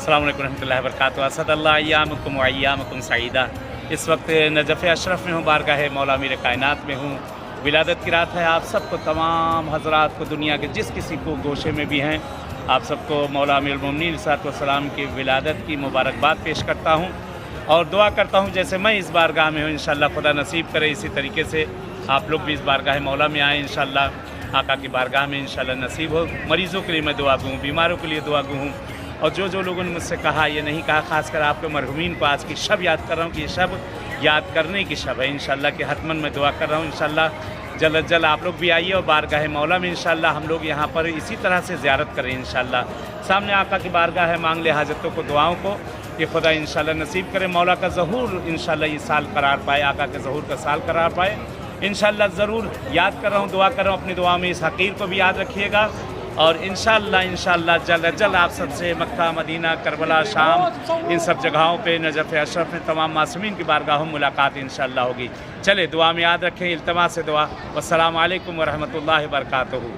अस्सलाम वालेकुम रहमतुल्लाहि व बरकातुहू। असदल्लाह अय्यामकुम व अय्यामकुम सईदा। इस वक्त नजफ़ अशरफ में हूँ, बारगाह मौला मीर कायनात में हूँ। विलादत की रात है। आप सबको, तमाम हज़रात को, दुनिया के जिस किसी को गोशे में भी हैं, आप सबको मौला अमीरुल मोमिनीन अलैहिस्सलाम की विलादत की मुबारकबाद पेश करता हूँ और दुआ करता हूँ जैसे मैं इस बारगाह में हूँ, इंशाअल्लाह खुदा नसीब करे इसी तरीके से आप लोग भी इस बारगाह मौला में आएँ। इंशाअल्लाह आका की बारगाह में इंशाअल्लाह नसीब हो। मरीज़ों के लिए मैं दुआ गो हूँ, बीमारों के लिए दुआ गो हूँ। और जो लोगों ने मुझसे कहा, ये नहीं कहा, ख़ासकर आपके मरहुमीन को आज की शब याद कर रहा हूँ कि ये शब याद करने की शब है। इंशाअल्लाह कि हतमन मैं दुआ कर रहा हूँ इंशाअल्लाह जल्द जल्द आप लोग भी आइए और बारगाह मौला में इंशाअल्लाह हम लोग यहाँ पर इसी तरह से ज़ियारत करें। इंशाअल्लाह सामने आका की बारगाह है, मांग ले हाजतों को, दुआओं को, कि खुदा इंशाअल्लाह नसीब करे। मौला का ज़हूर इंशाअल्लाह ये साल करार पाए, आका के ज़हूर का साल करार पाए। इंशाअल्लाह ज़रूर याद कर रहा हूँ, दुआ कर रहा हूँ। अपनी दुआ में इस हकीर को भी याद रखिएगा और इंशाअल्लाह जल्द आप सबसे मक्का, मदीना, करबला, शाम, इन सब जगहों पे, नजफ़ अशरफ में तमाम मासूमीन की बारगाहों में मुलाकात इंशाअल्लाह होगी। चले दुआ में याद रखें, इल्तिमास से दुआ। वस्सलामु अलैकुम व रहमतुल्लाहि व बरकातुहू।